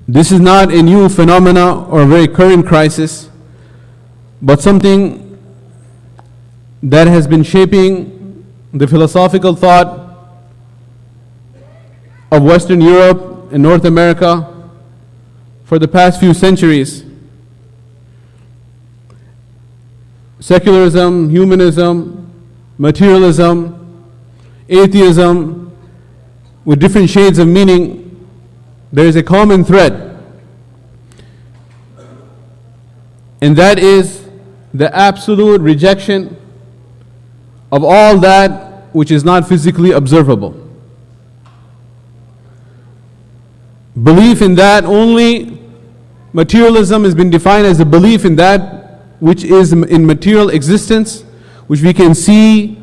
This is not a new phenomena or a very current crisis, but something that has been shaping the philosophical thought of Western Europe and North America for the past few centuries. Secularism, humanism, materialism, atheism, with different shades of meaning, there is a common thread, and that is the absolute rejection of all that which is not physically observable. Belief in that only. Materialism has been defined as the belief in that which is in material existence, which we can see,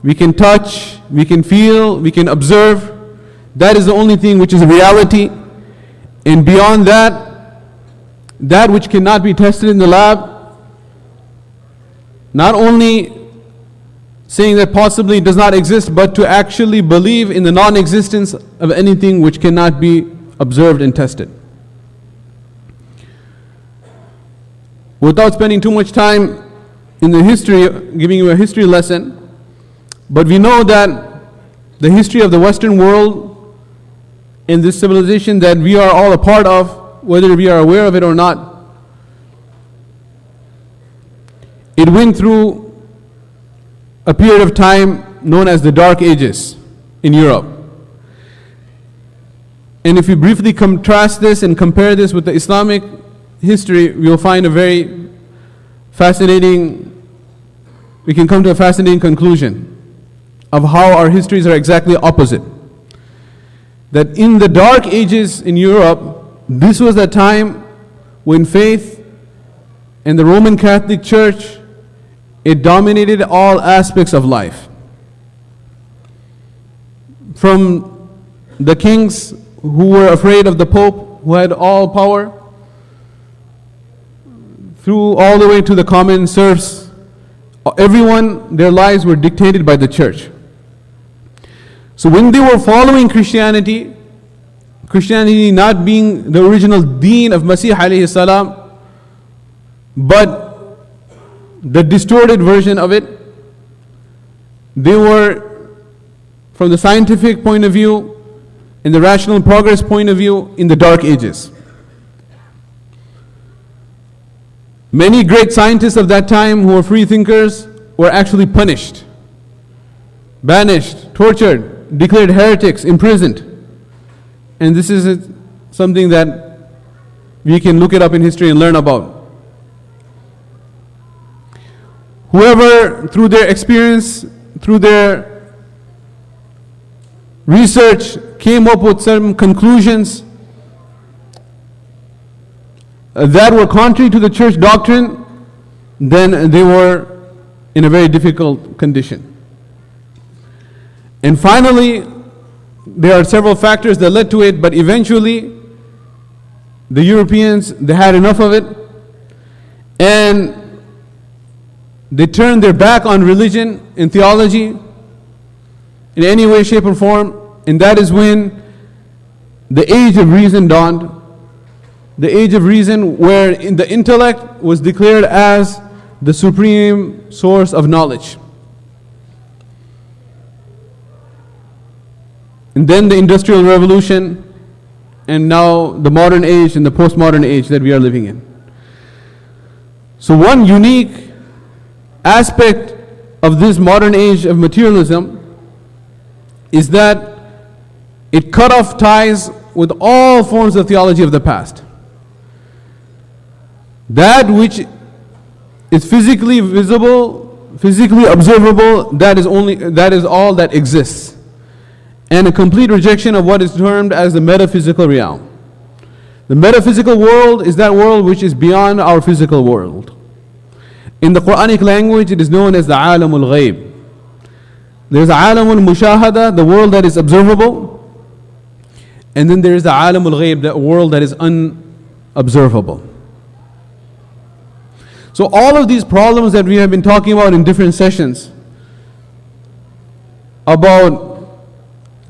we can touch, we can feel, we can observe. That is the only thing which is reality. And beyond that, that which cannot be tested in the lab, not only saying that possibly it does not exist, but to actually believe in the non-existence of anything which cannot be observed and tested. Without spending too much time in the history, giving you a history lesson, but we know that the history of the Western world in this civilization that we are all a part of, whether we are aware of it or not, it went through a period of time known as the Dark Ages in Europe. And if you briefly contrast this and compare this with the Islamic history, we'll find a very fascinating, we can come to a fascinating conclusion of how our histories are exactly opposite. That in the Dark Ages in Europe, this was a time when faith and the Roman Catholic Church, it dominated all aspects of life. From the kings who were afraid of the Pope, who had all power, through all the way to the common serfs, everyone, their lives were dictated by the church. So when they were following Christianity, Christianity not being the original deen of Masih alayhi salam, but the distorted version of it, they were, from the scientific point of view, in the rational progress point of view, in the Dark Ages. Many great scientists of that time who were free thinkers were actually punished, banished, tortured, declared heretics, imprisoned. And this is something that we can look it up in history and learn about. Whoever, through their experience, through their research, came up with some conclusions that were contrary to the church doctrine, then they were in a very difficult condition. And finally, there are several factors that led to it, but eventually the Europeans, they had enough of it, and they turned their back on religion and theology in any way, shape, or form, and that is when the age of reason dawned. The age of reason, where the intellect was declared as the supreme source of knowledge. And then the Industrial Revolution, and now the modern age and the postmodern age that we are living in. So one unique aspect of this modern age of materialism is that it cut off ties with all forms of theology of the past. That which is physically visible, physically observable, that is all that exists. And a complete rejection of what is termed as the metaphysical realm. The metaphysical world is that world which is beyond our physical world. In the Qur'anic language, it is known as the Aalim al-Ghayb. There's Aalim al-Mushahada, the world that is observable. And then there is the Aalim al-Ghayb, the world that is unobservable. So all of these problems that we have been talking about in different sessions, about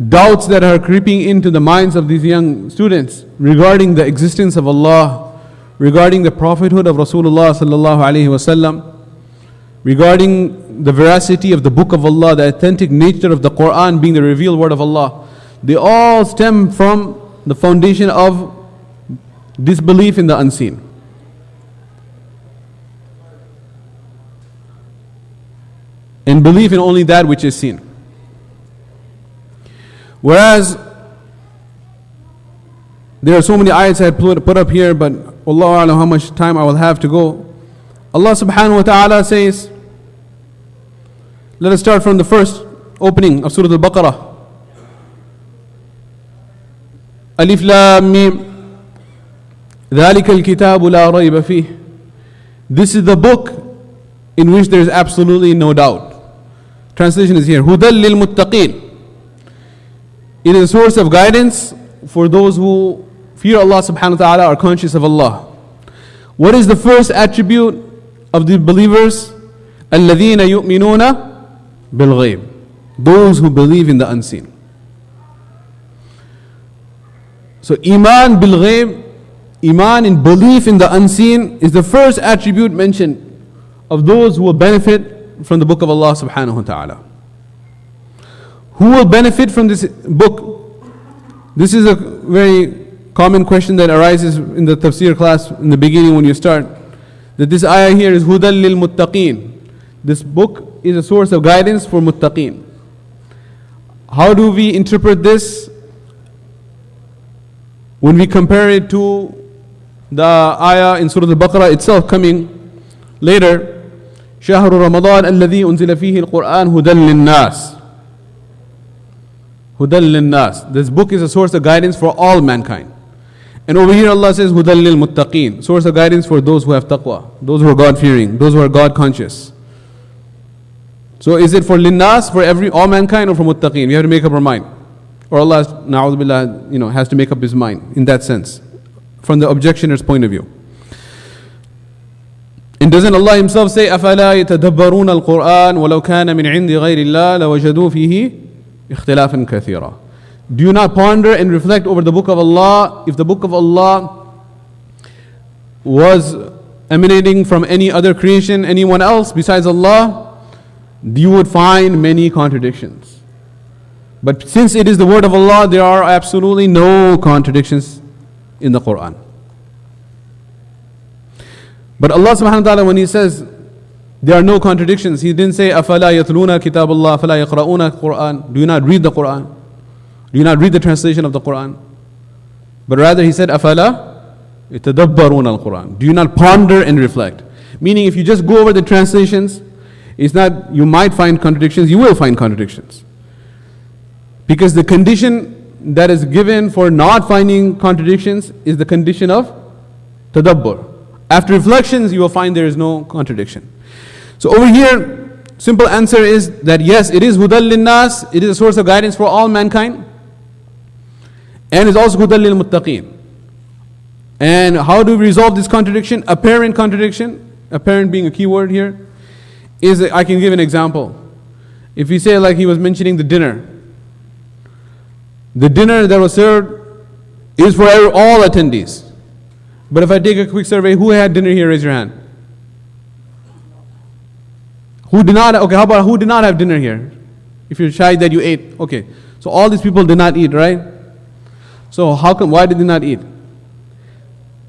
doubts that are creeping into the minds of these young students regarding the existence of Allah, regarding the prophethood of Rasulullah sallallahu alaihi wasallam, regarding the veracity of the book of Allah, the authentic nature of the Qur'an being the revealed word of Allah, they all stem from the foundation of disbelief in the unseen. And belief in only that which is seen. Whereas, there are so many ayats I had put up here, but Allah A'lam how much time I will have to go. Allah subhanahu wa ta'ala says, let us start from the first opening of Surah Al-Baqarah. Alif Lam Mim, ذَلِكَ الْكِتَابُ لَا رَيْبَ فِيهِ. This is the book in which there is absolutely no doubt. Translation is here. هُدًى لِلْمُتَّقِينَ. It is a source of guidance for those who fear Allah subhanahu wa ta'ala, are conscious of Allah. What is the first attribute of the believers? الَّذِينَ يُؤْمِنُونَ بِالْغَيْبِ. Those who believe in the unseen. So Iman bil Ghaib, Iman in belief in the unseen, is the first attribute mentioned of those who will benefit from the book of Allah subhanahu wa ta'ala. Who will benefit from this book? This is a very common question that arises in the tafsir class in the beginning when you start. That this ayah here is Hudal lil Muttaqeen. This book is a source of guidance for Muttaqeen. How do we interpret this? When we compare it to the ayah in Surah Al-Baqarah itself coming later, شهر رمضان الذي أنزل فيه القرآن هدى للناس. هدى للناس. This book is a source of guidance for all mankind. And over here Allah says هدى للمتقين, source of guidance for those who have taqwa, those who are God-fearing, those who are God-conscious. So is it for linnas, for all mankind, or for muttaqeen? We have to make up our mind. Or Allah, na'udhu billah, has to make up his mind in that sense, from the objectioner's point of view. And doesn't Allah himself say, أَفَلَا يَتَدَبَّرُونَ الْقُرْآنَ وَلَوْ كَانَ مِنْ عِنْدِ غَيْرِ اللَّهِ لَوَجَدُوا فِيهِ اخْتِلَافًا كَثِيرًا. Do you not ponder and reflect over the book of Allah? If the book of Allah was emanating from any other creation, anyone else besides Allah, you would find many contradictions. But since it is the word of Allah, there are absolutely no contradictions in the Qur'an. But Allah subhanahu wa ta'ala, when He says there are no contradictions, He didn't say أَفَلَا يَتْلُونَ كِتَابَ اللَّهِ فَلَا يَقْرَؤُونَ الْقُرْآنَ. Do you not read the Qur'an? Do you not read the translation of the Qur'an? But rather He said أَفَلَا يَتَدَبَّرُونَ الْقُرْآنَ. Do you not ponder and reflect? Meaning if you just go over the translations, it's not you might find contradictions, you will find contradictions. Because the condition that is given for not finding contradictions is the condition of tadabbur. After reflections, you will find there is no contradiction. So over here, simple answer is that yes, it is hudal linnas, it is a source of guidance for all mankind, and it's also hudal lil muttaqeen. And how do we resolve this contradiction? Apparent contradiction, apparent being a key word here, is I can give an example. If we say, like he was mentioning the dinner that was served is for all attendees. But if I take a quick survey, who had dinner here? Raise your hand. Who did not? Okay, how about who did not have dinner here? If you're shy that you ate. Okay, so all these people did not eat, right? So how come? Why did they not eat?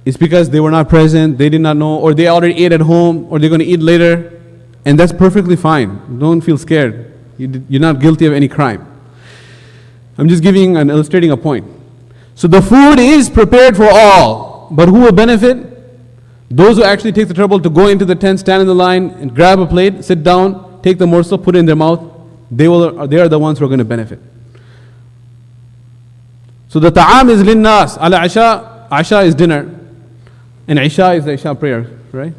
It's because they were not present, they did not know, or they already ate at home, or they're going to eat later. And that's perfectly fine. Don't feel scared. You're not guilty of any crime. I'm just illustrating a point. So the food is prepared for all, but who will benefit? Those who actually take the trouble to go into the tent, stand in the line, and grab a plate, sit down, take the morsel, put it in their mouth. They are the ones who are going to benefit. So the ta'am is linnas. Ala asha, asha is dinner, and isha is the isha prayer, right?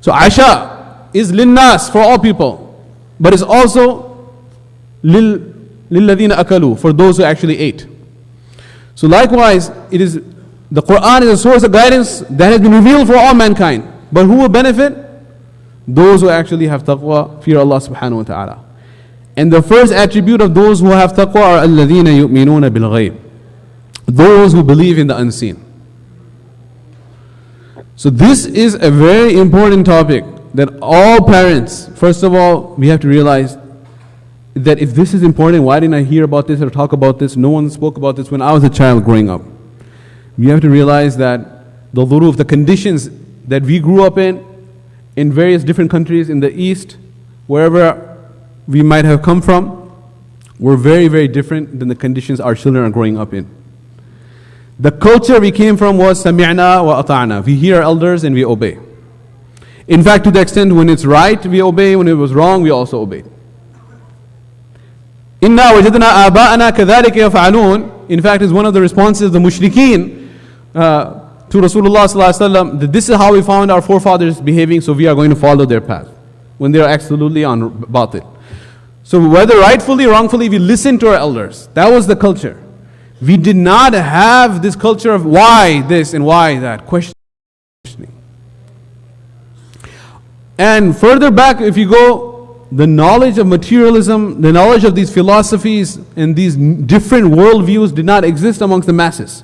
So asha is linnas for all people, but it's also lilladhina akalu, for those who actually ate. So likewise, the Qur'an is a source of guidance that has been revealed for all mankind. But who will benefit? Those who actually have taqwa, fear Allah subhanahu wa ta'ala. And the first attribute of those who have taqwa are الَّذِينَ يُؤْمِنُونَ بِالْغَيْبِ, those who believe in the unseen. So this is a very important topic that all parents, first of all, we have to realize that if this is important, why didn't I hear about this or talk about this? No one spoke about this when I was a child growing up. We have to realize that the dhuruf, the conditions that we grew up in various different countries in the East, wherever we might have come from, were very, very different than the conditions our children are growing up in. The culture we came from was sami'na wa ata'na. We hear our elders and we obey. In fact, to the extent when it's right, we obey. When it was wrong, we also obey. Inna wajadna aba'ana kadhalika yaf'alun. In fact, is one of the responses of the mushrikeen to Rasulullah sallallahu alaihi wasallam, that this is how we found our forefathers behaving, so we are going to follow their path when they are absolutely on batil. So whether rightfully or wrongfully, we listen to our elders. That was the culture. We did not have this culture of why this and why that, questioning. And further back, if you go, the knowledge of materialism, the knowledge of these philosophies and these different worldviews did not exist amongst the masses.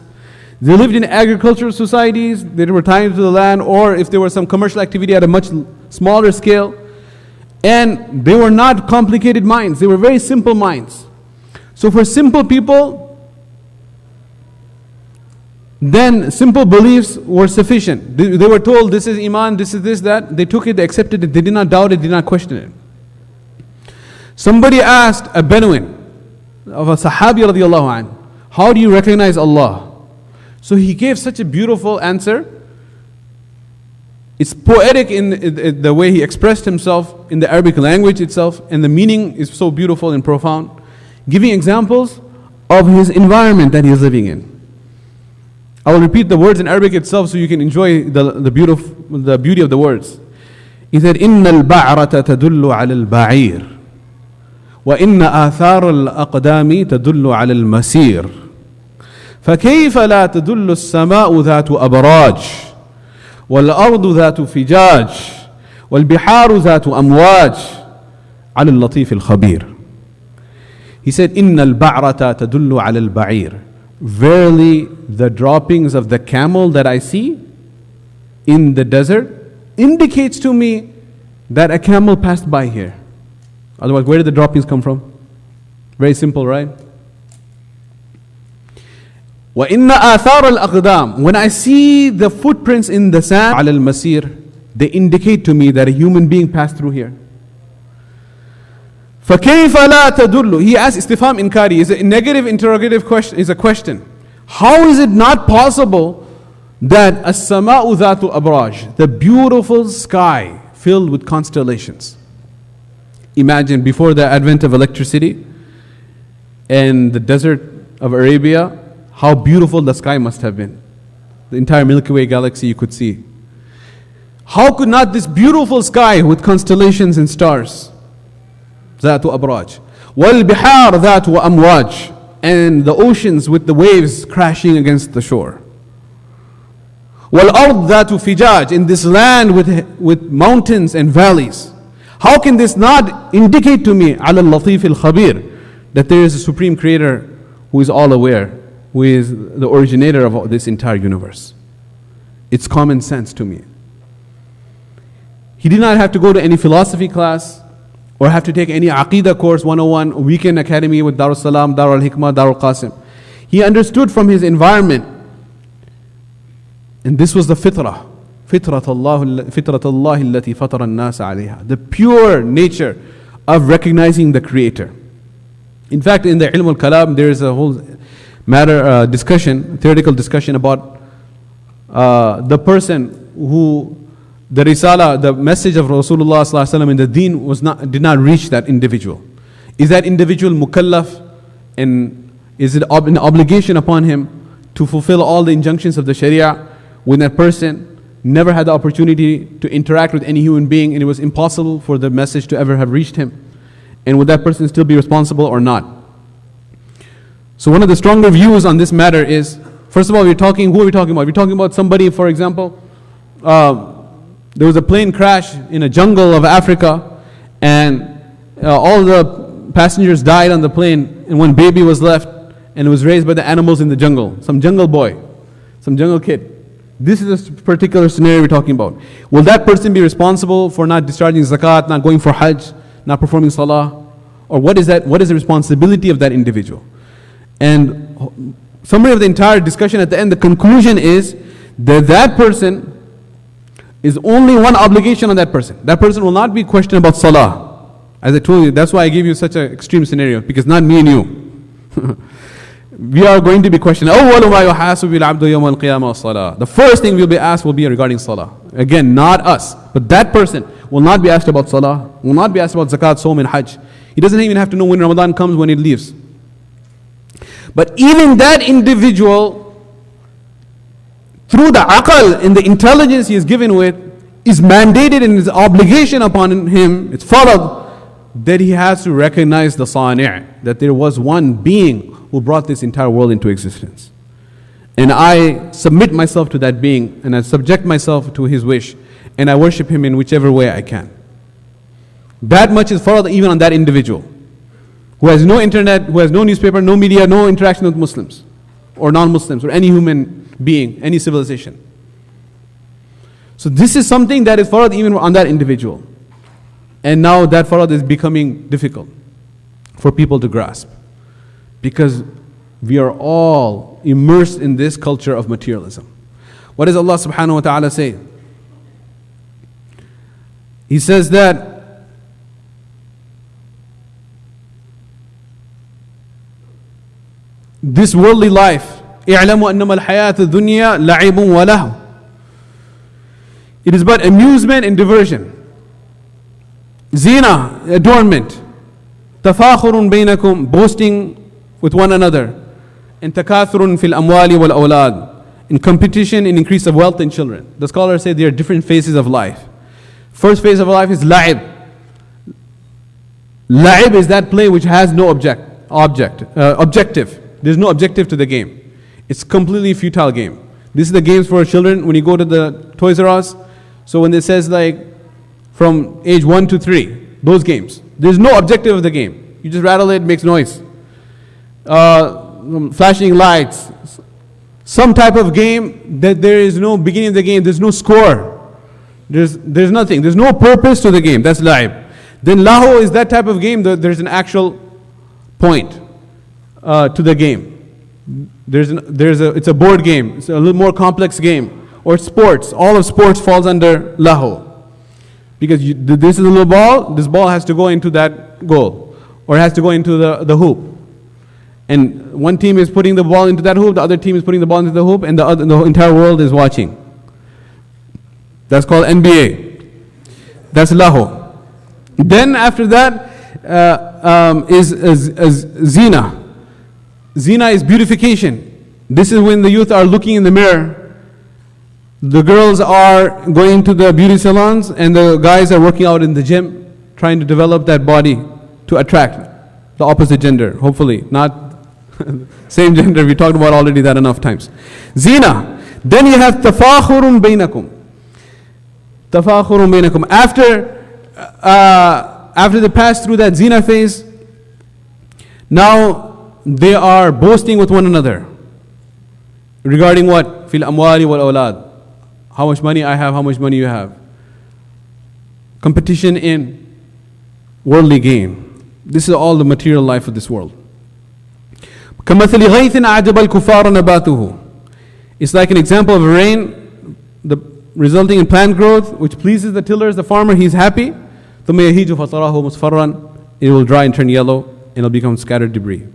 They lived in agricultural societies, they were tied to the land, or if there was some commercial activity at a much smaller scale. And they were not complicated minds, they were very simple minds. So for simple people, then simple beliefs were sufficient. They were told this is iman, this is this, that. They took it, they accepted it, they did not doubt it, did not question it. Somebody asked a Bedouin of a Sahabi radiallahu anhu, how do you recognize Allah? So he gave such a beautiful answer. It's poetic in the way he expressed himself in the Arabic language itself, and the meaning is so beautiful and profound, giving examples of his environment that he is living in. I will repeat the words in Arabic itself so you can enjoy the beauty of the words. He said, إِنَّ الْبَعْرَةَ تَدُلُّ عَلَى الْبَعِيرِ وَإِنَّ آثَارَ الْأَقْدَامِ تَدُلُّ عَلى الْمَسِيرِ فَكَيْفَ لَا تَدُلُّ السَّمَاءُ ذَاتُ أَبْرَاجٍ والأرض ذات فجاج والبحار ذات أمواج على اللطيف الخبير. He said, إن البعرة تدل على البعير. Verily, the droppings of the camel that I see in the desert indicates to me that a camel passed by here. Otherwise, where did the droppings come from? Very simple, right? وَإِنَّ آثَارَ الْأَقْدَامِ. When I see the footprints in the sand, عَلَى الْمَسِيرِ, they indicate to me that a human being passed through here. فَكَيْفَ لَا تَدُلُّ. He asks istifham inkari, is a negative interrogative question, is a question. How is it not possible that as-sama'u dhatu abraj, the beautiful sky filled with constellations? Imagine before the advent of electricity and the desert of Arabia, how beautiful the sky must have been. The entire Milky Way galaxy you could see. How could not this beautiful sky with constellations and stars, ذات أبراج, والبحار ذات أمواج, and the oceans with the waves crashing against the shore, والأرض ذات فجاج, in this land with mountains and valleys. How can this not indicate to me على اللطيف الخبير, that there is a supreme creator who is all aware, who is the originator of this entire universe? It's common sense to me. He did not have to go to any philosophy class or have to take any Aqidah course 101, weekend academy with DarusSalam, Darul Hikmah, Darul Qasim. He understood from his environment, and this was the Fitra. فِطْرَةَ اللَّهِ الَّتِي فَطَرَ النَّاسَ عَلَيْهَا, the pure nature of recognizing the Creator. In fact, in the Ilm al-Kalam, there is a whole matter, discussion, theoretical discussion about the person who, the risala, the message of Rasulullah sallallahu alaihi wasallam in the deen did not reach that individual. Is that individual mukallaf, and is it an obligation upon him to fulfill all the injunctions of the Sharia when that person never had the opportunity to interact with any human being and it was impossible for the message to ever have reached him? And would that person still be responsible or not? So one of the stronger views on this matter is, first of all, who are we talking about? We're talking about somebody, for example, there was a plane crash in a jungle of Africa, and all the passengers died on the plane and one baby was left and it was raised by the animals in the jungle. Some jungle boy, some jungle kid. This is a particular scenario we're talking about. Will that person be responsible for not discharging zakat, not going for hajj, not performing salah? Or what is that? What is the responsibility of that individual? And summary of the entire discussion at the end, the conclusion is that that person is only one obligation on that person. That person will not be questioned about salah. As I told you, that's why I gave you such an extreme scenario, because not me and you. We are going to be questioned. The first thing we'll be asked will be regarding salah. Again, not us, but that person will not be asked about salah, will not be asked about zakat, sawm and hajj. He doesn't even have to know when Ramadan comes, when it leaves. But even that individual, through the aql and the intelligence he is given with, is mandated and is obligation upon him, it's farad, that he has to recognize the sani', that there was one being who brought this entire world into existence. And I submit myself to that being, and I subject myself to his wish, and I worship him in whichever way I can. That much is farad even on that individual, who has no internet, who has no newspaper, no media, no interaction with Muslims, or non-Muslims, or any human being, any civilization. So this is something that is farad even on that individual. And now that farad is becoming difficult for people to grasp, because we are all immersed in this culture of materialism. What does Allah subhanahu wa ta'ala say? He says that this worldly life, اعلموا أنما الحياة الدنيا لعب وله. It is but amusement and diversion. Zina, adornment. Tafakhurun bainakum, boasting with one another. And takathurun fil amwali wal awlad, in competition and increase of wealth and children. The scholars say there are different phases of life. First phase of life is la'ib. La'ib is that play which has no objective. There's no objective to the game. It's completely futile game. This is the games for children when you go to the Toys R Us. So when it says like from age 1 to 3, those games, there's no objective of the game. You just rattle it, makes noise. Flashing lights, some type of game that there is no beginning of the game, there's no score, there's nothing, there's no purpose to the game. That's la'ib. Then lahu is that type of game that there's an actual point to the game. It's a board game, it's a little more complex game. Or sports, all of sports falls under lahu. Because this is a little ball, this ball has to go into that goal, or it has to go into the hoop. And one team is putting the ball into that hoop, the other team is putting the ball into the hoop, and the entire world is watching. That's called NBA. That's lahu. Then after that is zina. Zina is beautification. This is when the youth are looking in the mirror. The girls are going to the beauty salons, and the guys are working out in the gym, trying to develop that body to attract the opposite gender, hopefully, not same gender. We talked about already that enough times. Zina. Then you have tafakhurun bainakum. Tafakhurun bainakum. After they pass through that zina phase, now they are boasting with one another. Regarding what? Fil amwali wal awlad. How much money I have, how much money you have. Competition in worldly gain. This is all the material life of this world. كَمَثَلِ غَيْثٍ أَعْجَبَ الْكُفَّارَ نَبَاتُهُ. It's like an example of rain resulting in plant growth, which pleases the tillers, the farmer, he's happy. ثُمَّ يَهِيجُ فَتَرَاهُ مُصْفَرًّا. It will dry and turn yellow, and it'll become scattered debris.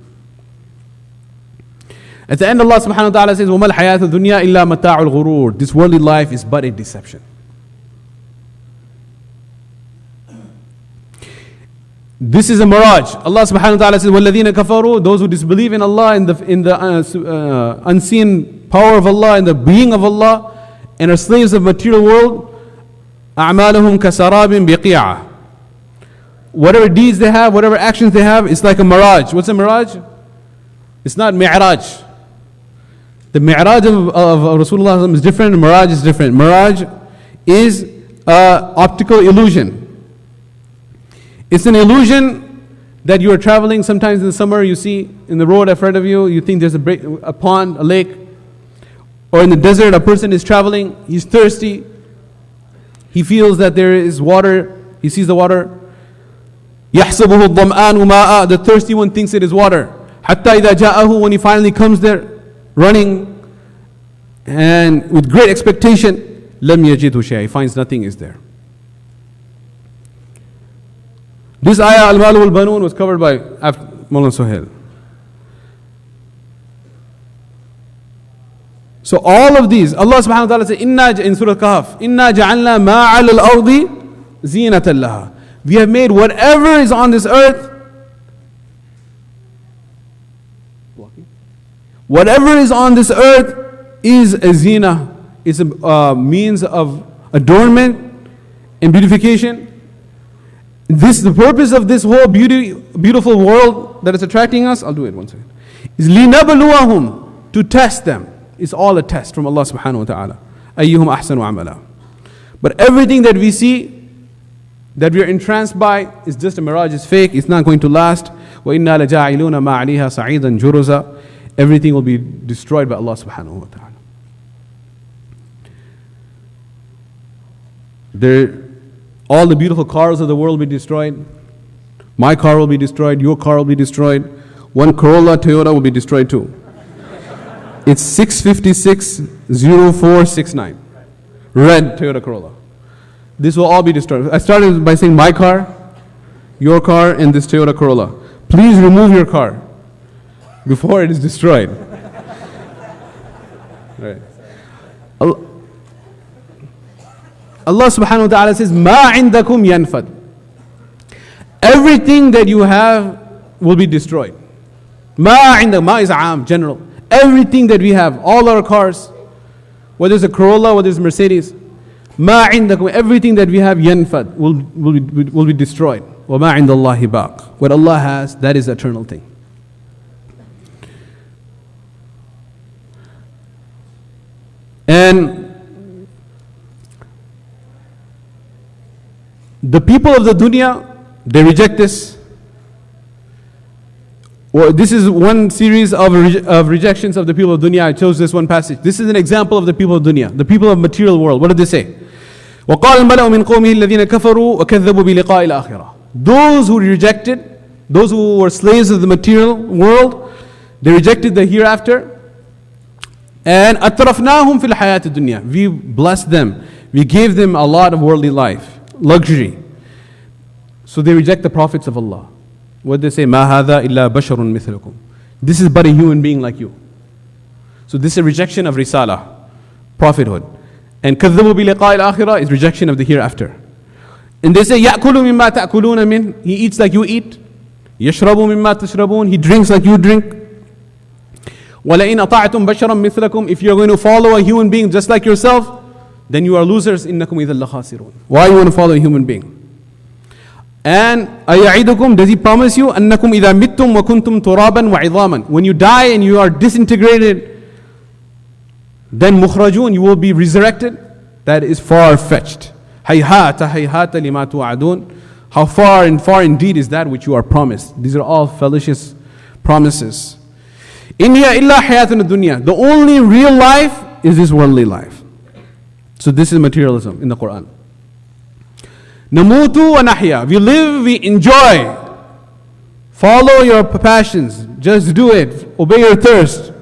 At the end, Allah subhanahu wa ta'ala says, وَمَا الْحَيَاةُ الدُّنْيَا إِلَّا مَتَاعُ الْغُرُورِ. This worldly life is but a deception. This is a mirage. Allah subhanahu wa ta'ala says, وَالَّذِينَ كَفَرُوا. Those who disbelieve in Allah, in the unseen power of Allah, in the being of Allah, and are slaves of material world, أَعْمَالُهُمْ كَسَرَابٍ بِقِيعَةٍ. Whatever deeds they have, whatever actions they have, it's like a mirage. What's a mirage? It's not mi'raj. The mi'raj of Rasulullah is different, mirage is different. Mirage is optical illusion. It's an illusion that you are traveling. Sometimes in the summer you see in the road in front of you, you think there's a pond, a lake. Or in the desert, a person is traveling, he's thirsty. He feels that there is water, he sees the water. يَحْسَبُهُ الظَّمْآنُ مَاءً. The thirsty one thinks it is water. حَتَّى إِذَا جَاءَهُ. When he finally comes there, running, and with great expectation, لَمْ يَجِدْهُ شَيْءٍ. He finds nothing is there. This ayah, Al-Malu Al-Banun, was covered by Mawlana Suhail. So all of these, Allah subhanahu wa ta'ala said, in Surah Kahf, إِنَّا جَعَلْنَا مَا عَلَى الْأَرْضِ زِينَةً لَهَا. We have made whatever is on this earth, whatever is on this earth is a zina, is a means of adornment and beautification. The purpose of this whole beautiful world that is attracting us, I'll do it one second, is لِنَبْلُوَهُمْ, to test them. It's all a test from Allah subhanahu wa ta'ala. أَيُّهُمْ أَحْسَنُ عَمَلًا. But everything that we see, that we are entranced by, is just a mirage, it's fake, it's not going to last. وَإِنَّا لَجَاعِلُونَ مَا عَلِيهَا صَعِيدًا جُرُزًا. Everything will be destroyed by Allah subhanahu wa ta'ala. All the beautiful cars of the world will be destroyed. My car will be destroyed, your car will be destroyed. One Corolla Toyota will be destroyed too. It's 6560469. Red Toyota Corolla. This will all be destroyed. I started by saying my car, your car, and this Toyota Corolla. Please remove your car before it is destroyed. Right. Allah subhanahu wa ta'ala says, مَا عِنْدَكُمْ يَنْفَدْ. Everything that you have will be destroyed. مَا عِنْدَكُمْ. Ma is aam, general. Everything that we have, all our cars, whether it's a Corolla, whether it's Mercedes, مَا عِنْدَكُمْ. Everything that we have, يَنْفَدْ, will be destroyed. وَمَا عِنْدَ اللَّهِ بَاقٍ. What Allah has, that is the eternal thing. And the people of the dunya, they reject this. Well, this is one series of rejections of the people of dunya. I chose this one passage. This is an example of the people of dunya, the people of material world. What did they say? وَقَالَ الْمَلَأُ مِنْ قَوْمِهِ الَّذِينَ كَفَرُوا وَكَذَّبُوا بِلِقَاءِ الْآخِرَةِ. Those who rejected, those who were slaves of the material world, they rejected the hereafter. And أَتْرَفْنَاهُمْ فِي الْحَيَاةِ الدُّنْيَا. We blessed them. We gave them a lot of worldly life, luxury. So they reject the prophets of Allah. What they say? مَا هَذَا إِلَّا بَشَرٌ مِثْلُكُمْ. This is but a human being like you. So this is a rejection of risala, prophethood. And كَذَّبُوا بِلِقَاءِ الْآخِرَةِ is rejection of the hereafter. And they say يَأْكُلُ مِمَّا تَأْكُلُونَ مِنْ. He eats like you eat. يَشْرَبُ مِمَّا تَشْرَبُونَ. He drinks like you drink. وَلَئِنْ أَطَعْتُمْ بَشَرًا مِثْلَكُمْ. If you're going to follow a human being just like yourself, then you are losers. إِنَّكُمْ إِذًا لَخَاسِرُونَ. Why you want to follow a human being? And أَيَعِدُكُمْ, does he promise you? أَنَّكُمْ إِذَا مِتُّمْ وَكُنْتُمْ تُرَابًا وَعِظَامًا. When you die and you are disintegrated, then مُخْرَجُونَ, you will be resurrected. That is far-fetched. هَيْهَاتَ هَيْهَاتَ لِمَا تُوعَدُونَ. How far and far indeed is that which you are promised. These are all fallacious promises. إِنْ هِيَ إِلَّا حَيَاتُنَا الدُّنْيَا. The only real life is this worldly life. So this is materialism in the Qur'an. Namutu wa nahya. We live, we enjoy. Follow your passions. Just do it. Obey your thirst.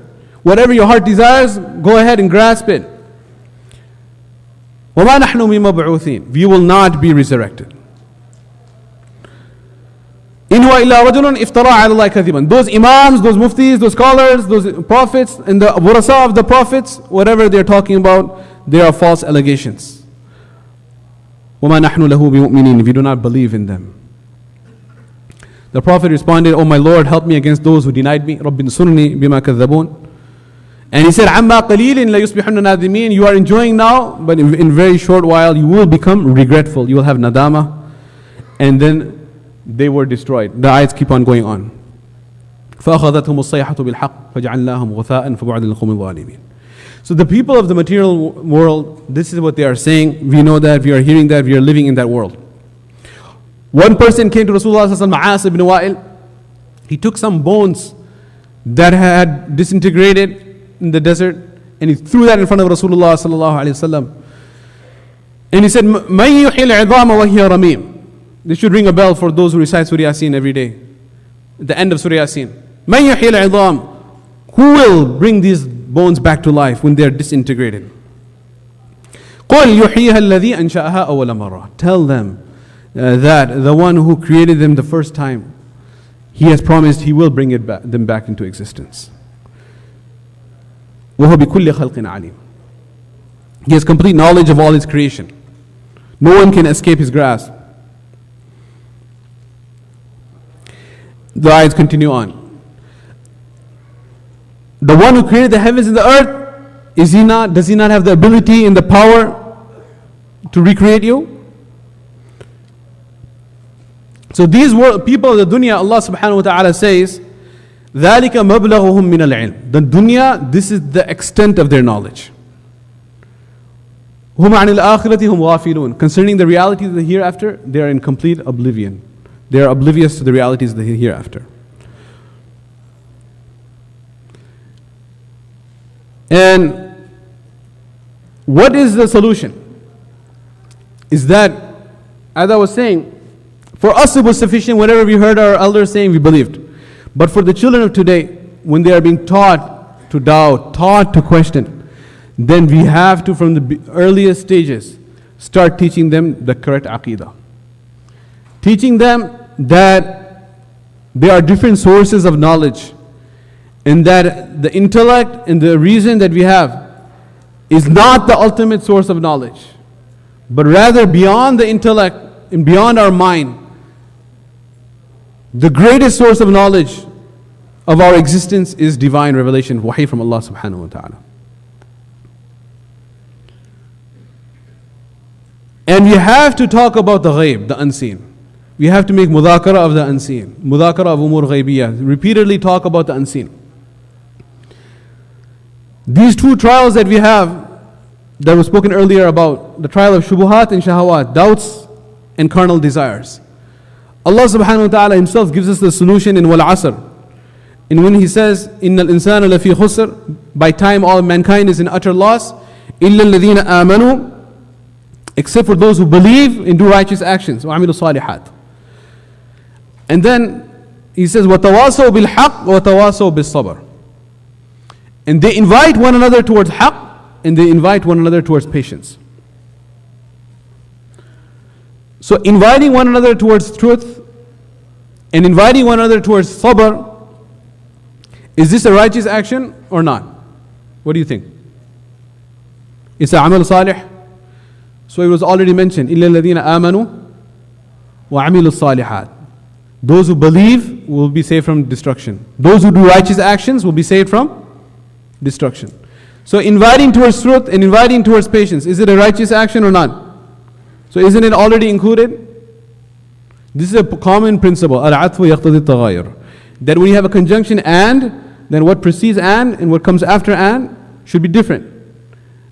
Whatever your heart desires, go ahead and grasp it. وَمَا نَحْنُ بِمَبْعُوثِينَ. We will not be resurrected. إِنْ هُوَ إِلَّا رَجُلٌ افترى على الله كذبا. Those imams, those muftis, those scholars, those prophets, and the warasa of the prophets, whatever they're talking about, they are false allegations. وَمَا نَحْنُ لَهُ بِمُؤْمِنِينَ. We do not believe in them. The Prophet responded, "Oh my Lord, help me against those who denied me. رَبِّ انصُرْنِي بِمَا كَذَّبُونَ." And he said, عَمَّا قَلِيلٍ لَيُصْبِحُنَّ نَادِمِينَ. You are enjoying now, but in very short while you will become regretful. You will have nadama. And then they were destroyed. The ayats keep on going on. فَأَخَذَتْهُمُ الصَّيْحَةُ بِالْحَقِّ فَجَعَلْنَاهُمْ غُثَاءً فَبُعْدًا لِلْقَوْمِ الظَّالِمِينَ. So the people of the material world, this is what they are saying. We know that, we are hearing that, we are living in that world. One person came to Rasulullah sallallahu alaihi wasallam, Ma'as ibn Wa'il, He took some bones that had disintegrated in the desert, and he threw that in front of Rasulullah sallallahu alaihi wasallam. And he said, "Man yuhil 'idhama wa hiya ramim." This should ring a bell for those who recite Surah Yasin every day. At the end of Surah Yasin, "Man yuhil 'idham." Who will bring these bones back to life when they are disintegrated? قُلْ يُحْيِيهَا الَّذِي أَنْشَأَهَا أَوَّلَ مَرَّةٍ. Tell them that the one who created them the first time, He has promised He will bring them back into existence. وَهُوَ بِكُلِّ خَلْقٍ عَلِيمٍ. He has complete knowledge of all His creation. No one can escape His grasp. The ayats continue on. The one who created the heavens and the earth, does he not have the ability and the power to recreate you? So these people of the dunya, Allah subhanahu wa ta'ala says, ذَلِكَ مَبْلَغُهُم مِّنَ الْعِلْمِ. The dunya, this is the extent of their knowledge. هُمْ عَنِ الْآخِرَةِ هُمْ غَافِلُونَ. Concerning the realities of the hereafter, they are in complete oblivion. They are oblivious to the realities of the hereafter. And what is the solution? Is that, as I was saying, for us it was sufficient whatever we heard our elders saying, we believed. But for the children of today, when they are being taught to doubt, taught to question, then we have to, from the earliest stages, start teaching them the correct aqidah. Teaching them that there are different sources of knowledge, and that the intellect and the reason that we have is not the ultimate source of knowledge, but rather beyond the intellect and beyond our mind, the greatest source of knowledge of our existence is divine revelation, wahi from Allah subhanahu wa ta'ala. And we have to talk about the ghaib, the unseen. We have to make mudhakara of the unseen, mudhakara of umur ghaibiyah, repeatedly talk about the unseen. These two trials that we have, that was spoken earlier about, the trial of shubuhat and shahawat, doubts and carnal desires. Allah subhanahu wa ta'ala Himself gives us the solution in Wal Asr. And when He says, إِنَّ الْإِنسَانَ لَفِي خُسْرٍ, by time all mankind is in utter loss, إِلَّا الَّذِينَ آمَنُوا, except for those who believe and do righteous actions, وَعَمِلُوا الصَّالِحَاتِ. And then He says, وَتَوَاصَوْا بِالْحَقِّ وَتَوَاصَوْا بِالصَّبْرِ. And they invite one another towards haqq, and they invite one another towards patience. So inviting one another towards truth and inviting one another towards sabr, is this a righteous action or not? What do you think? It's a amal salih. So it was already mentioned, إِلَّا الَّذِينَ آمَنُوا وَعَمِلُوا الصَّالِحَاتِ. Those who believe will be saved from destruction. Those who do righteous actions will be saved from destruction. So inviting towards truth and inviting towards patience, is it a righteous action or not? So isn't it already included? This is a common principle, al-'athfu yaqtadi at-taghayyur, that when you have a conjunction and, then what precedes and what comes after and should be different.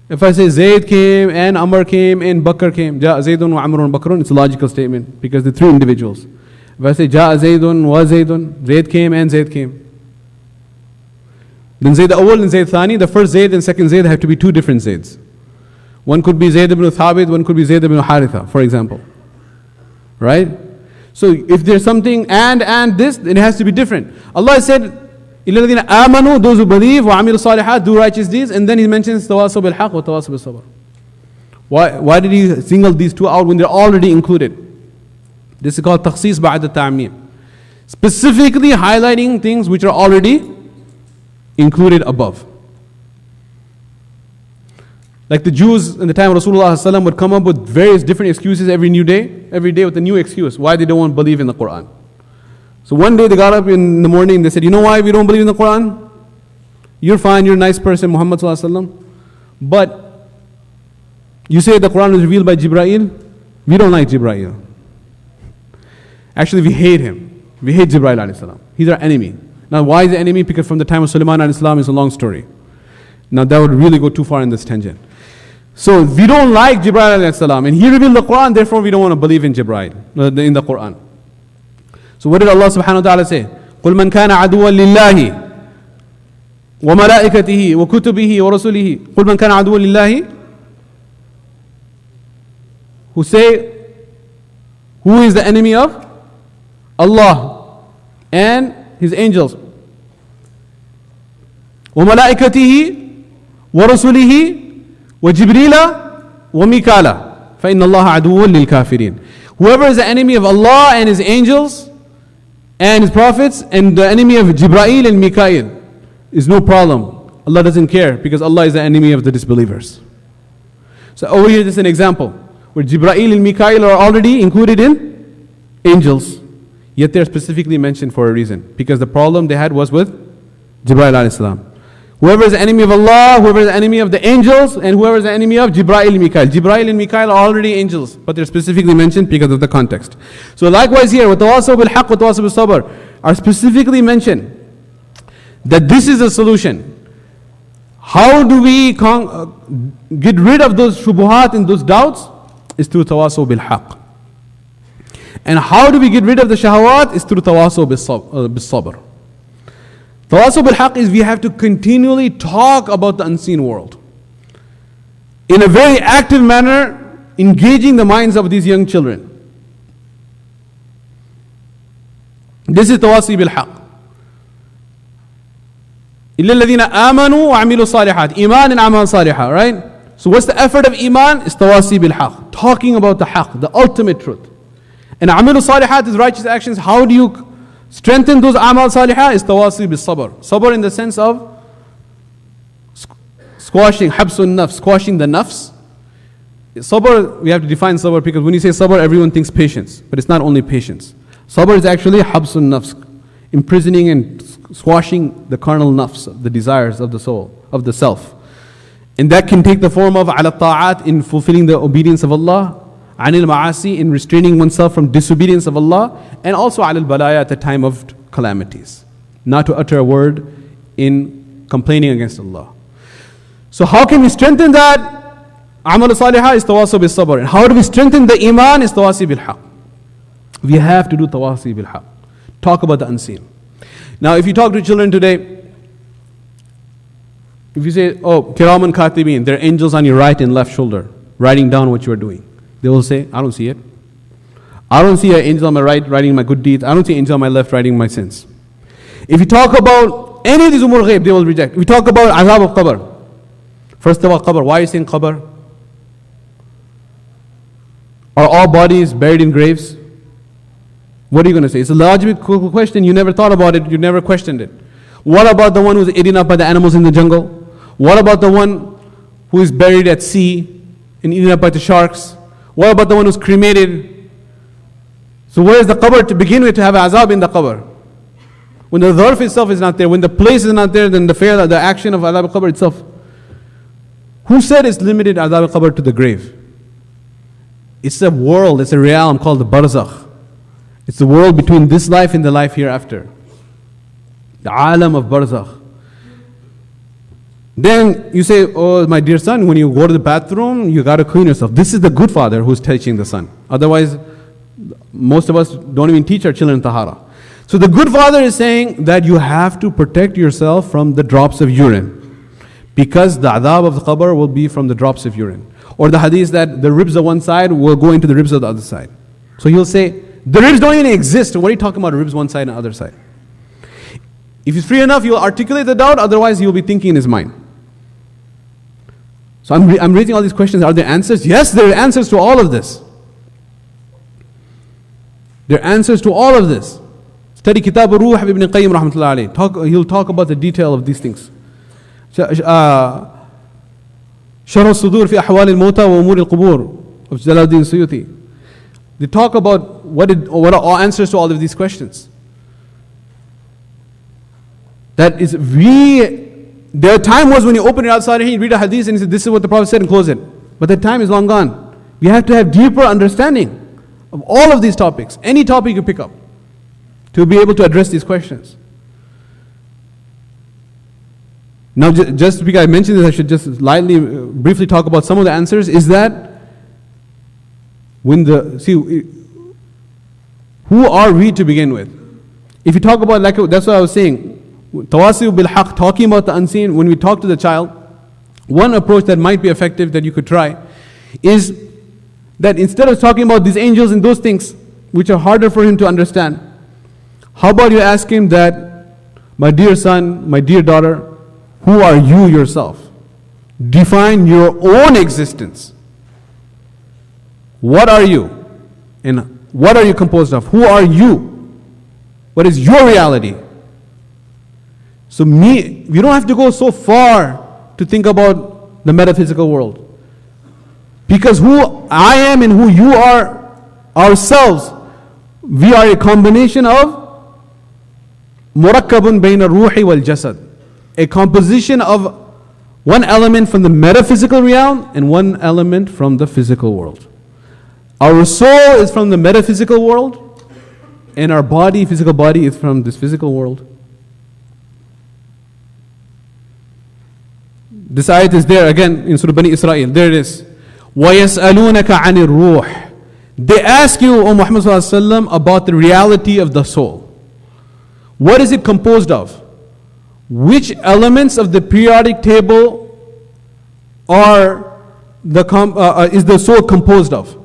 If I say Zayd came and Amr came and Bakr came, Ja'a Zaydun wa Amrun Bakrun, it's a logical statement because they're three individuals. If I say Ja'a Zaydun wa Zaydun, Zayd came and Zayd came, then Zayd Awwal and Zayd Thani, the first Zayd and second Zayd have to be two different Zayds. One could be Zayd ibn Thabit, one could be Zayd ibn Haritha, for example. Right? So if there's something and this, then it has to be different. Allah said, إِلَّا الَّذِينَ آمَنُوا, those who believe, وَعَمِلُوا الصَّالِحَاتِ, do righteous deeds, and then He mentions تَوَاصَوْا بِالْحَقِّ وَتَوَاصَوْا بِالصَّبْرِ. Why did He single these two out when they're already included? This is called تَخْصِيص بَعْدَ التَّعْمِيم. Specifically highlighting things which are already included above. Like the Jews in the time of Rasulullah ﷺ would come up with various different excuses every day with a new excuse why they don't want to believe in the Qur'an. So one day they got up in the morning and they said, you know why we don't believe in the Qur'an? You're fine, you're a nice person, Muhammad ﷺ, but you say the Qur'an was revealed by Jibreel. We don't like Jibreel. Actually, we hate him. We hate Jibreel ﷺ. He's our enemy. Now, why is the enemy? Because from the time of Sulaiman ﷺ, it's a long story. Now, that would really go too far in this tangent. So, we don't like Jibreel ﷺ, and he revealed the Qur'an, therefore we don't want to believe in Jibreel, in the Qur'an. So, what did Allah subhanahu wa ta'ala say? قل من كان عدوا لله وملائكته وكتبه ورسله قل من كان عدوا لله, who say, who is the enemy of Allah and His angels, وملائكته ورسله وجبريل وميكالا فإن الله عدو للكافرين. Whoever is the enemy of Allah and His angels and His prophets and the enemy of Jibreel and Mikael is no problem. Allah doesn't care because Allah is the enemy of the disbelievers. So over here this is an example where Jibreel and Mikael are already included in angels, yet they're specifically mentioned for a reason, because the problem they had was with Jibreel alayhi salam. Whoever is the enemy of Allah, whoever is the enemy of the angels, and whoever is the enemy of Jibreel and Mikael. Jibreel and Mikael are already angels, but they're specifically mentioned because of the context. So likewise here, وَتَوَاصَوْا بِالْحَقِّ وَتَوَاصَوْا بِالصَّبْرِ are specifically mentioned that this is a solution. How do we get rid of those shubuhat and those doubts? Is through tawasaw bil haqq. And how do we get rid of the shahawat? Is through tawasaw bil sabr. Tawasaw bil haqq is we have to continually talk about the unseen world in a very active manner, engaging the minds of these young children. This is tawasaw bil haqq. إِلَّا الَّذِينَ آمَنُوا وَعَمِلُوا الصَّالِحَاتِ Iman and amal salihah, right? So what's the effort of iman? Is tawasi bil haqq. Talking about the haqq, the ultimate truth. And amilu salihat is righteous actions. How do you strengthen those amal salihah? Is tawasi bil sabr. Sabr in the sense of squashing, habsun nafs, squashing the nafs. Sabr, we have to define sabr, because when you say sabr, everyone thinks patience. But it's not only patience. Sabr is actually habsun nafs, imprisoning and squashing the carnal nafs, the desires of the soul, of the self. And that can take the form of ala ta'at, in fulfilling the obedience of Allah, anil ma'asi, in restraining oneself from disobedience of Allah, and also alal balaya, at the time of calamities, not to utter a word in complaining against Allah. So how can we strengthen that? Amal salihah is tawasaw bil sabr. And how do we strengthen the iman? Is tawasi bil haqq. We have to do tawasi bil haqq. Talk about the unseen. Now if you talk to children today, if you say, oh, kiraman katibin, there are angels on your right and left shoulder, writing down what you are doing, they will say, I don't see it. I don't see an angel on my right writing my good deeds. I don't see an angel on my left writing my sins. If you talk about any of these umur ghaib, they will reject. If we talk about azab of qabr, first of all, qabr, why are you saying qabr? Are all bodies buried in graves? What are you going to say? It's a logical question. You never thought about it. You never questioned it. What about the one who's eaten up by the animals in the jungle? What about the one who is buried at sea and eaten up by the sharks? What about the one who's cremated? So where is the qabr to begin with, to have azab in the qabr? When the dharf itself is not there, when the place is not there, then the action of azab al-qabr itself. Who said it's limited azab al-qabr to the grave? It's a world, it's a realm called the barzakh. It's the world between this life and the life hereafter. The Aalim of barzakh. Then you say, oh my dear son, when you go to the bathroom, you got to clean yourself. This is the good father who's teaching the son. Otherwise, most of us don't even teach our children tahara. So the good father is saying that you have to protect yourself from the drops of urine, because the adhab of the qabr will be from the drops of urine. Or the hadith that the ribs of one side will go into the ribs of the other side. So he'll say, the ribs don't even exist. What are you talking about, ribs one side and the other side? If he's free enough, he'll articulate the doubt. Otherwise, he'll be thinking in his mind. So I'm raising all these questions. Are there answers? Yes, there are answers to all of this. There are answers to all of this. Study Kitab al-Ruh of Ibn Qayyim rahmatullahi alayhi. He'll talk about the detail of these things. Sharh al-Sudur fi Ahwal al-Mawta wa Umur al-Qubur of Jalaluddin Suyuti. They talk about what are all answers to all of these questions. That is, their time was when you open Riyadh Salihin, you read a hadith and you say, this is what the Prophet said, and close it. But that time is long gone. We have to have deeper understanding of all of these topics, any topic you pick up, to be able to address these questions. Now, just because I mentioned this, I should just briefly talk about some of the answers. Is that who are we to begin with? If you talk about, like that's what I was saying, tawasi'u bil haqq, talking about the unseen, when we talk to the child, one approach that might be effective that you could try is that instead of talking about these angels and those things which are harder for him to understand, how about you ask him that, my dear son, my dear daughter, who are you yourself? Define your own existence. What are you? And what are you composed of? Who are you? What is your reality? So we don't have to go so far to think about the metaphysical world. Because who I am and who you are ourselves, we are a combination of murakkabun bayna ruhi wal jasad, a composition of one element from the metaphysical realm and one element from the physical world. Our soul is from the metaphysical world, and our body, physical body, is from this physical world. This ayat is there again in Surah Bani Israel. There it is. وَيَسْأَلُونَكَ عَنِ الرُّوحِ. They ask you, O Muhammad sallallahu alaihi wasallam, about the reality of the soul. What is it composed of? Which elements of the periodic table is the soul composed of?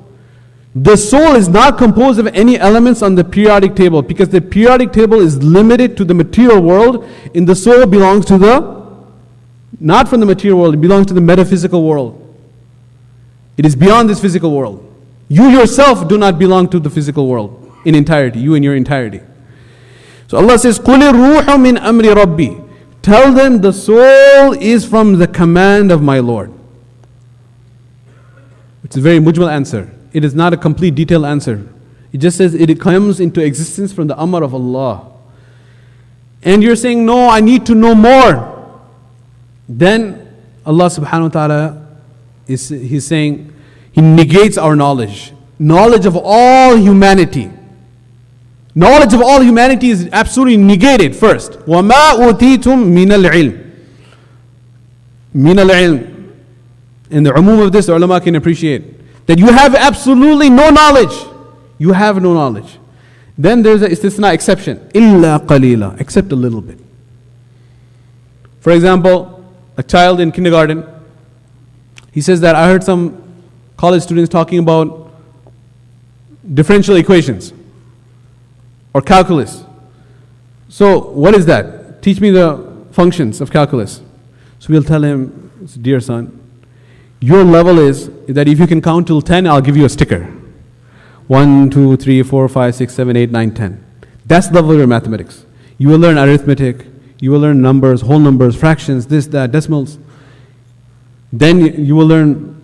The soul is not composed of any elements on the periodic table, because the periodic table is limited to the material world, and the soul belongs to not from the material world, it belongs to the metaphysical world. It is beyond this physical world. You yourself do not belong to the physical world in entirety, you in your entirety. So Allah says, قُلِ الرُّوحُ مِنْ أَمْرِ رَبِّي. Tell them the soul is from the command of my Lord. It's a very mujmal answer. It is not a complete detailed answer. It just says it comes into existence from the amr of Allah. And you're saying, no, I need to know more. Then Allah subhanahu wa ta'ala He's saying, He negates our knowledge. Knowledge of all humanity. Knowledge of all humanity is absolutely negated first. وَمَا أُوتِيتُم مِّنَ الْعِلْمِ. مِّنَ الْعِلْمِ. In the umum of this, the ulama can appreciate that you have absolutely no knowledge. You have no knowledge. Then there's an istisna exception. إِلَّا قَلِيلًا. Except a little bit. For example, a child in kindergarten, he says that I heard some college students talking about differential equations or calculus. So what is that? Teach me the functions of calculus. So we'll tell him, dear son, your level is that if you can count till 10, I'll give you a sticker. 1, 2, 3, 4, 5, 6, 7, 8, 9, 10. That's the level of your mathematics. You will learn arithmetic, you will learn numbers, whole numbers, fractions, this, that, decimals. Then you will learn,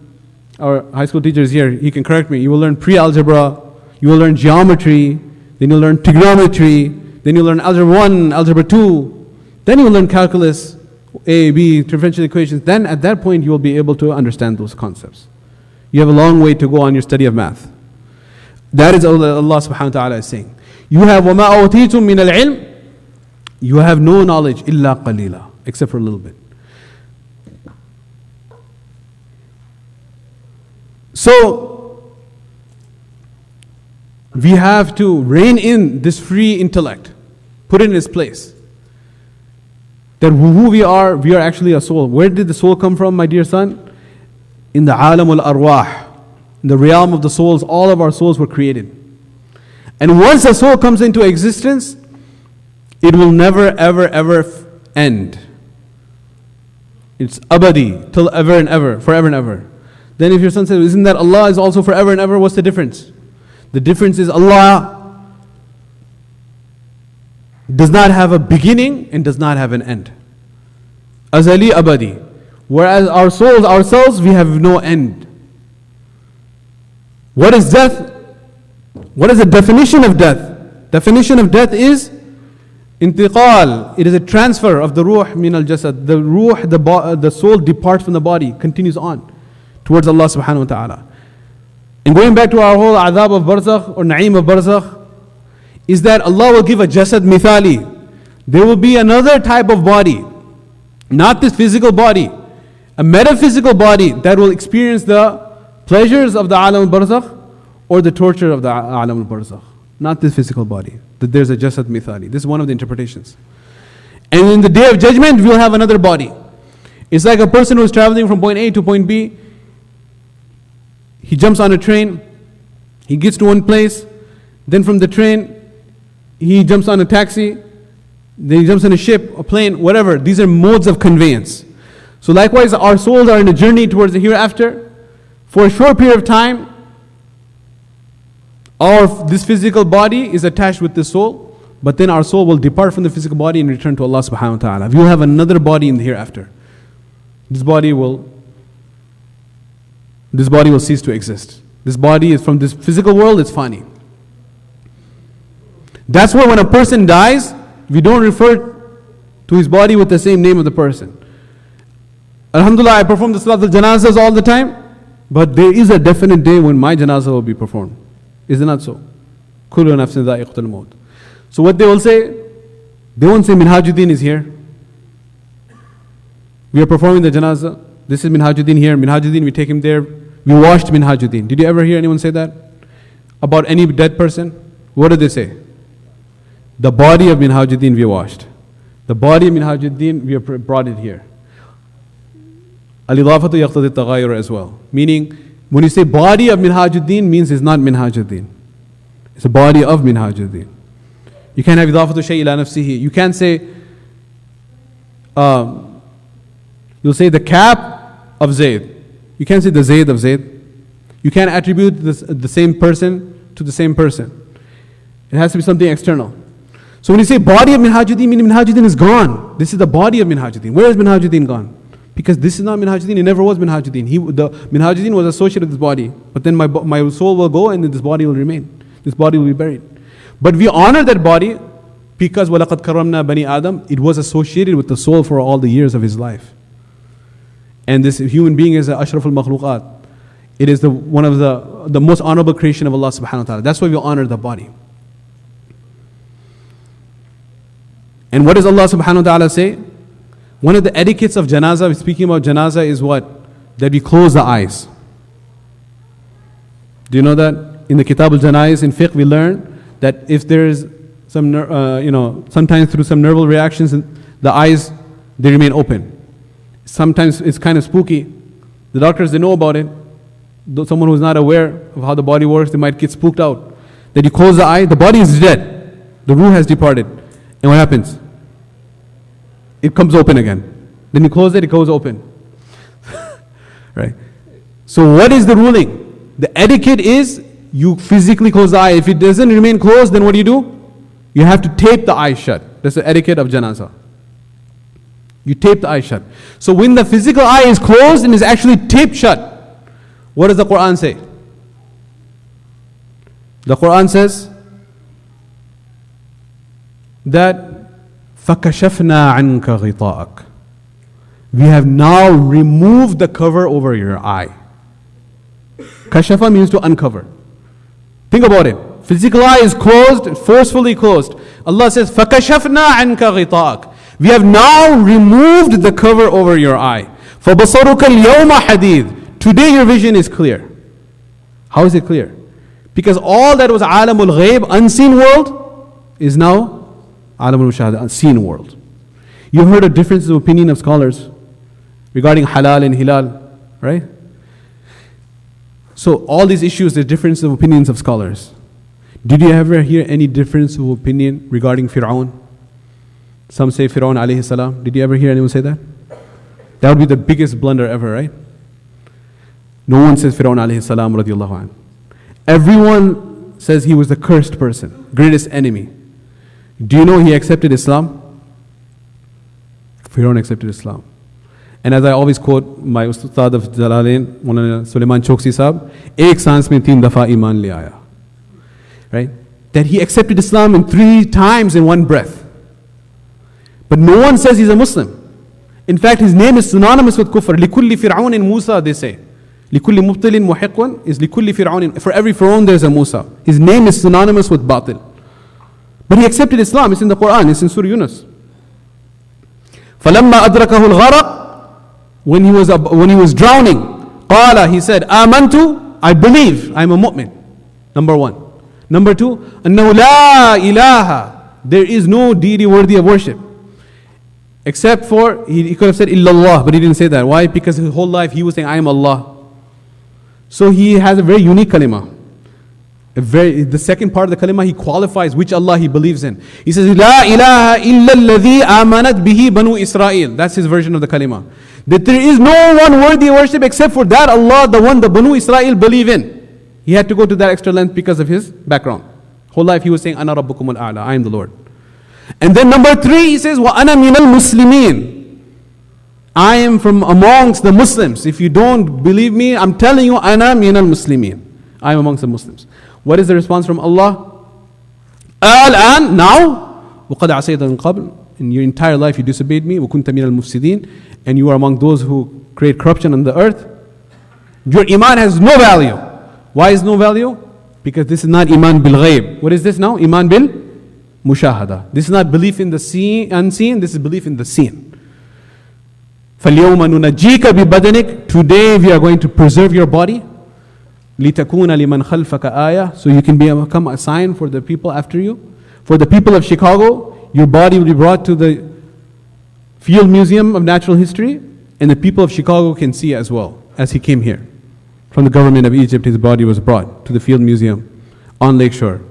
our high school teacher is here, he can correct me, you will learn pre-algebra, you will learn geometry, then you'll learn trigonometry, then you'll learn algebra 1, algebra 2, then you will learn calculus, A, B, differential equations. Then at that point you will be able to understand those concepts. You have a long way to go on your study of math. That is Allah subhanahu wa ta'ala is saying. You have وَمَا أُوتِيتُم مِّنَ الْعِلْمِ. You have no knowledge إِلَّا قَلِيلًا, except for a little bit. So, we have to rein in this free intellect, put it in its place. That who we are actually a soul. Where did the soul come from, my dear son? In the Aalim al-Arwah, in the realm of the souls, all of our souls were created. And once a soul comes into existence, it will never, ever, ever end. It's abadi, till ever and ever, forever and ever. Then if your son says, isn't that Allah is also forever and ever? What's the difference? The difference is Allah does not have a beginning and does not have an end. Azali abadi. Whereas our souls, ourselves, we have no end. What is death? What is the definition of death? Definition of death is intiqal. It is a transfer of the ruh min al-jasad. The ruh, the soul departs from the body, continues on towards Allah subhanahu wa ta'ala. And going back to our whole adhab of barzakh or na'im of barzakh, is that Allah will give a jasad mithali. There will be another type of body, not this physical body, a metaphysical body that will experience the pleasures of the alam al-barzakh or the torture of the alam al-barzakh. not this physical body. That there's a jasad mithali. This is one of the interpretations. And in the day of judgment, we'll have another body. It's like a person who's traveling from point A to point B. He jumps on a train. He gets to one place. Then from the train, he jumps on a taxi. Then he jumps on a ship, a plane, whatever. These are modes of conveyance. So likewise, our souls are in a journey towards the hereafter. For a short period of time, this physical body is attached with the soul, but then our soul will depart from the physical body and return to Allah subhanahu wa ta'ala. We will have another body in the hereafter. This body will cease to exist. This body is from this physical world, it's fani. That's why when a person dies, we don't refer to his body with the same name of the person. Alhamdulillah, I perform the salat al-janazas all the time, but there is a definite day when my janazah will be performed. Is it not so? Kullu nafsin dha'iqatul maut. So what they will say, they won't say Minhajuddin is here. We are performing the janazah. This is Minhajuddin here. Minhajuddin, we take him there. We washed Minhajuddin. Did you ever hear anyone say that? About any dead person? What did they say? The body of Minhajuddin we washed. The body of Minhajuddin we have brought it here. Al-idafatu yaqtadi at-taghayyur as well. Meaning, when you say body of Minhajuddin, means it's not Minhajuddin. It's a body of Minhajuddin. You can't have idafatu shay ila nafsihi. You can't say, you'll say the cap of Zayd. You can't say the Zayd of Zayd. You can't attribute the same person to the same person. It has to be something external. So when you say body of Minhajuddin, meaning Minhajuddin is gone. This is the body of Minhajuddin. Where is Minhajuddin gone? Because this is not Minhajuddin, it never was Minhajuddin. Minhajuddin was associated with this body. But then my soul will go and then this body will remain. This body will be buried. But we honor that body because وَلَقَدْ كَرَّمْنَا بَنِي Adam, it was associated with the soul for all the years of his life. And this human being is Ashraf al-Makhluqat. It is one of the most honorable creation of Allah subhanahu wa ta'ala. That's why we honor the body. And what does Allah subhanahu wa ta'ala say? One of the etiquettes of janazah, speaking about janazah, is what? That we close the eyes. Do you know that? In the Kitab al-Janaiz, in fiqh, we learn that if there is some, sometimes through some nerval reactions, the eyes, they remain open. Sometimes it's kind of spooky. The doctors, they know about it. Though someone who's not aware of how the body works, they might get spooked out. That you close the eye, the body is dead. The ruh has departed. And what happens? It comes open again. Then you close it, it goes open. Right? So what is the ruling? The etiquette is you physically close the eye. If it doesn't remain closed, then what do? You have to tape the eye shut. That's the etiquette of janazah. You tape the eye shut. So when the physical eye is closed and is actually taped shut, what does the Qur'an say? The Qur'an says that فَكَشَفْنَا عَنْكَ غِطَاءَكَ. We have now removed the cover over your eye. Kashafa means to uncover. Think about it. Physical eye is closed, forcefully closed. Allah says, فَكَشَفْنَا عَنْكَ غِطَاءَكَ. We have now removed the cover over your eye. فَبَصَرُكَ الْيَوْمَ حَدِيدٌ. Today your vision is clear. How is it clear? Because all that was alamul ghayb, unseen world, is now alamul mushahada, unseen world. You've heard of differences of opinion of scholars regarding halal and hilal, right? So all these issues, there's differences of opinions of scholars. Did you ever hear any difference of opinion regarding Fir'aun? Some say Fir'aun alayhi salam. Did you ever hear anyone say that? That would be the biggest blunder ever, right? No one says Fir'aun alayhi salam radiallahu anh. Everyone says he was the cursed person, greatest enemy. Do you know he accepted Islam? Fir'aun accepted Islam. And as I always quote my Ustad of Jalalain, Sulaiman Choksi Sahab, ek saans mein 3 dafa iman le aaya. Right? That he accepted Islam in 3 times in one breath. But no one says he's a Muslim. In fact, his name is synonymous with kufr. Likulli Fir'aun in Musa, they say. Likulli mubtilin muhiqqun is likulli Fir'aun. For every Fir'aun there's a Musa. His name is synonymous with batil. But he accepted Islam. It's in the Qur'an. It's in Surah Yunus. فَلَمَّا أَدْرَكَهُ الْغَرَقُ. When he was drowning, قَالَ, he said, آمَنْتُ, I believe, I'm a mu'min. Number 1. Number two, أنه لا إله, there is no deity worthy of worship. Except for, he could have said illallah, but he didn't say that. Why? Because his whole life he was saying, I am Allah. So he has a very unique kalima. The second part of the kalima, he qualifies which Allah he believes in. He says, La ilaha illa alladhi amanat bihi banu Israel. That's his version of the kalima. That there is no one worthy of worship except for that Allah, the one the Banu Israel believe in. He had to go to that extra length because of his background. Whole life he was saying, Ana rabbukum al-a'la, I am the Lord. And then number three, he says, Wa ana minal muslimin. I am from amongst the Muslims. If you don't believe me, I'm telling you, ana minal muslimin. I am amongst the Muslims. What is the response from Allah? Al-an, now, وَقَدْ عَصَيْتَ مِنْ قَبْلِ. In your entire life you disobeyed me, وَكُنْتَ مِنَ الْمُفْسِدِينَ, and you are among those who create corruption on the earth. Your iman has no value. Why is no value? Because this is not iman bil ghaib. What is this now? Iman bil mushahada. This is not belief in the unseen, this is belief in the seen. فَالْيَوْمَ نُنَجِّيكَ بِبَدَنِكَ. Today we are going to preserve your body. لِتَكُونَ لِمَنْ خَلْفَكَ آيَةً. So you can become a sign for the people after you. For the people of Chicago, your body will be brought to the Field Museum of Natural History, and the people of Chicago can see as well, as he came here. From the government of Egypt, his body was brought to the Field Museum on Lakeshore.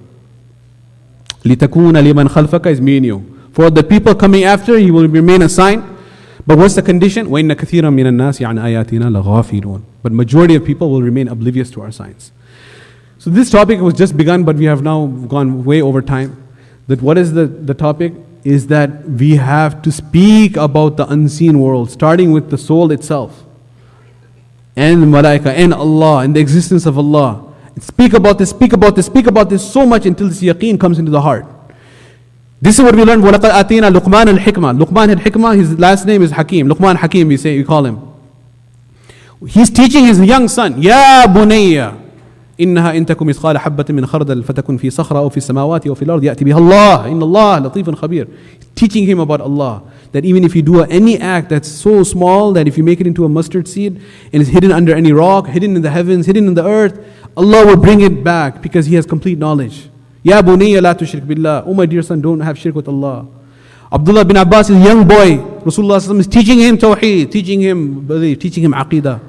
لِتَكُونَ لِمَنْ خَلْفَكَ is me and you. For the people coming after, he will remain a sign. But what's the condition? وَإِنَّ كَثِيرًا مِنَ النَّاسِ عَنْ آيَاتِنَا لَغَافِلُونَ. But majority of people will remain oblivious to our signs. So this topic was just begun, but we have now gone way over time. That what is the topic? Is that we have to speak about the unseen world, starting with the soul itself, and the malaika, and Allah, and the existence of Allah. And speak about this so much until this yaqeen comes into the heart. This is what we learned. وَلَقَدْ آتَيْنَا لُقْمَانَ الْحِكْمَةِ. Luqman al-Hikmah, his last name is Hakim. Luqman Hakim, we call him. He's teaching his young son, Ya bunayya, إنها إن تكن مثقال حبة من خردل فتكن في صخرة أو في السماوات أو في الأرض يأتي بها الله إن الله لطيف خبير. Teaching him about Allah, that even if you do any act that's so small that if you make it into a mustard seed and it's hidden under any rock, hidden in the heavens, hidden in the earth, Allah will bring it back because He has complete knowledge. Ya bunayya la tushrik billah. Oh my dear son, don't have shirk with Allah. Abdullah bin Abbas is a young boy. Rasulullah is teaching him tawheed, teaching him belief, teaching him aqidah.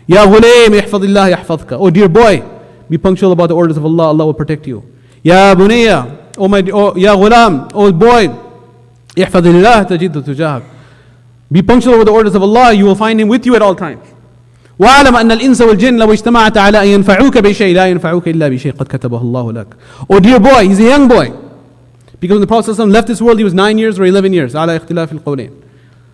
Ya ghulaym ihfadillah yahfadka. Oh dear boy, be punctual about the orders of Allah, Allah will protect you. Ya bunayya, ya ghulam, oh boy, ihfadillah tajidhu tujahak. Be punctual with the orders of Allah, you will find Him with you at all times. وَاعْلَمْ أَنَّ الْإِنسَ وَالْجِنَّ لَوْ اجْتَمَعَتَ عَلَىٰ أَن يَنْفَعُوكَ بِشَيْءٍ لَا يَنْفَعُوكَ إِلَّا بِشَيْءٍ قَدْ كَتَبَهُ اللَّهُ لَكَ. Oh dear boy, he's a young boy. Because when the Prophet ﷺ left this world, he was 9 years or 11 years. عَلَى اخْتِلَافِ الْقَوْلَيْنِ.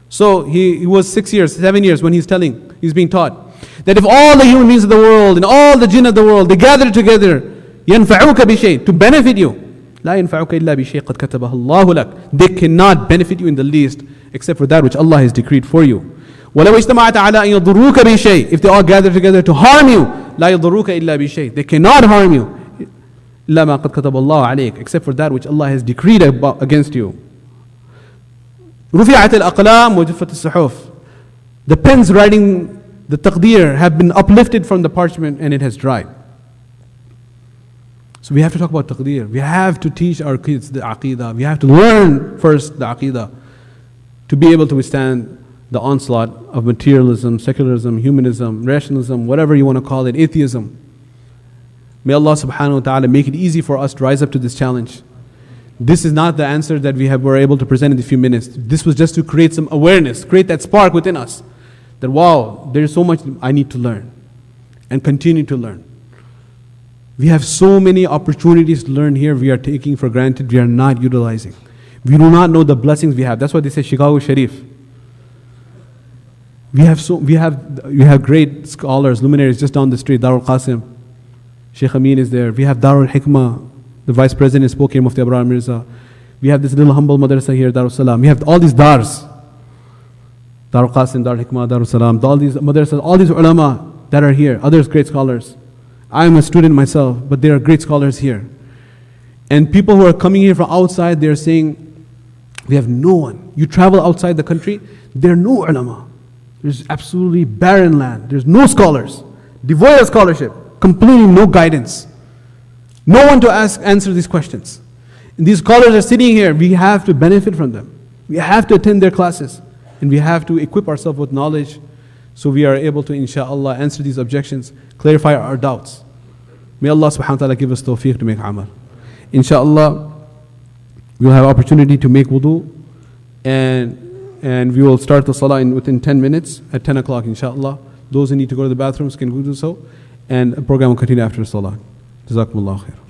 So he was 6 years, 7 years when he's being taught that if all the human beings of the world and all the jinn of the world, they gather together, يَنْفَعُوكَ بِشَيْءٍ, to benefit you, لَا يَنْفَعُوكَ إِلَّا بِشَيْءٍ قَدْ كَتَبَهُ اللَّهُ لَكَ. They cannot benefit you in the least except for that which Allah has decreed for you. وَلَوْ اجْتَمَعَتَ عَلَىٰ أَن يَضُرُّوكَ بِشَيْءٍ. If they all gather together to harm you, لَا يَضُرُّوكَ إِلَّا بِشَيْءٍ. They cannot harm you إِلَّا مَا قَدْ كَتَبَ اللَّهُ عَلَيْكَ, except for that which Allah has decreed against you. رُفِعَتِ الْأَقْلَامُ وَجُفَّتِ الصُّحُفُ. The pens writing the taqdeer have been uplifted from the parchment and it has dried. So we have to talk about taqdeer. We have to teach our kids the aqidah. We have to learn first the aqidah to be able to withstand the onslaught of materialism, secularism, humanism, rationalism, whatever you want to call it, atheism. May Allah subhanahu wa ta'ala make it easy for us to rise up to this challenge. This is not the answer that were able to present in a few minutes. This was just to create some awareness, create that spark within us. That wow, there is so much I need to learn and continue to learn. We have so many opportunities to learn here we are taking for granted, we are not utilizing. We do not know the blessings we have. That's why they say Chicago Sharif. We have great scholars, luminaries just down the street. Darul Qasim, Sheikh Amin is there. We have Darul Hikmah, the vice president spoke here, Mufti Ibrahim Mirza. We have this little humble madrasa here, DarusSalam. We have all these dars. Darul Qasim, Darul Hikmah, DarusSalam, all these madrasas, all these ulama that are here, others great scholars. I am a student myself, but there are great scholars here. And people who are coming here from outside, they're saying, we have no one. You travel outside the country, there are no ulama. There's absolutely barren land. There's no scholars, devoid of scholarship, completely no guidance. No one to answer these questions. And these scholars are sitting here. We have to benefit from them. We have to attend their classes. And we have to equip ourselves with knowledge so we are able to, inshaAllah, answer these objections, clarify our doubts. May Allah subhanahu wa ta'ala give us tawfiq to make amal. Insha'Allah, we will have opportunity to make wudu, and we will start the salah within 10 minutes at 10 o'clock, insha'Allah. Those who need to go to the bathrooms can do so, and the program will continue after the salah. Jazakumullah khair.